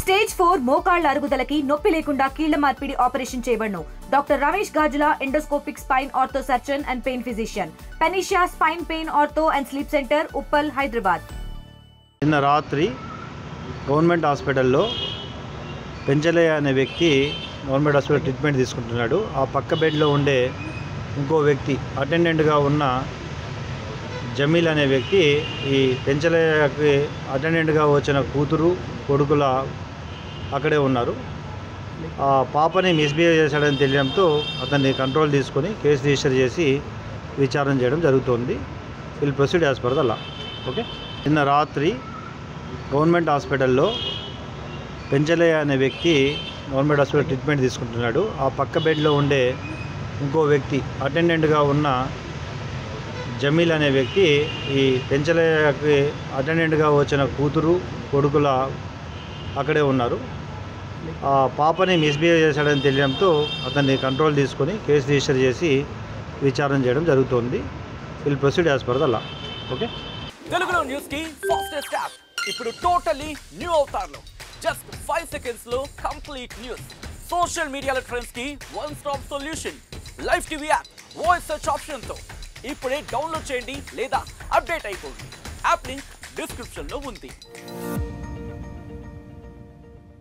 Stage 4 మోకాళ్ల అరుగుదలకి నొప్పి లేకుండా కీళ్ల మార్పిడి ఆపరేషన్ చేయబడును. Doctor Ramesh Gajula, endoscopic spine ortho surgeon and pain physician, పెనిషియా spine pain ortho and sleep center, Uppal, Hyderabad. నిన్న రాత్రి గవర్నమెంట్ హాస్పిటల్లో పెంచలయ్య అనే వ్యక్తి గవర్నమెంట్ హాస్పిటల్ ట్రీట్మెంట్ తీసుకుంటున్నాడు. ఆ పక్క బెడ్లో ఉండే ఇంకో వ్యక్తి అటెండెంట్గా ఉన్న జమీల్ అనే వ్యక్తి ఈ పెంచలయ్యకి అటెండెంట్గా వచ్చిన కూతురు కొడుకుల అక్కడే ఉన్నారు. ఆ పాపని మిస్బిహేవ్ చేశాడని తెలియడంతో అతన్ని కంట్రోల్ తీసుకొని కేసు రిజిస్టర్ చేసి విచారణ చేయడం జరుగుతుంది. Will proceed as per the law. Okay. నిన్న రాత్రి గవర్నమెంట్ హాస్పిటల్లో పెంచలయ్య అనే వ్యక్తి గవర్నమెంట్ హాస్పిటల్ ట్రీట్మెంట్ తీసుకుంటున్నాడు. ఆ పక్క బెడ్లో ఉండే ఇంకో వ్యక్తి అటెండెంట్గా ఉన్న జమీల్ అనే వ్యక్తి ఈ పెంచలయ్యకి అటెండెంట్గా వచ్చిన కూతురు కొడుకుల అక్కడే ఉన్నారు. ఆ పాపని మిస్బిహేవ్ చేశాడని తెలియడంతో అతన్ని కంట్రోల్ తీసుకొని కేసు రిజిస్టర్ చేసి విచారణ చేయడం జరుగుతుంది. Will proceed as per the law. Okay. తెలుగులో న్యూస్ కి ఫాస్టెస్ట్ యాప్ ఇప్పుడు టోటల్లీ న్యూ అవతార్లో జస్ట్ 5 seconds లో కంప్లీట్ న్యూస్. సోషల్ మీడియాలో ట్రెండ్స్ కి one stop solution. Live TV app voice search option తో ఇప్పుడే డౌన్లోడ్ చేయండి లేదా అప్డేట్ అయిపోండి. యాప్ లింక్ డిస్క్రిప్షన్ లో ఉంది.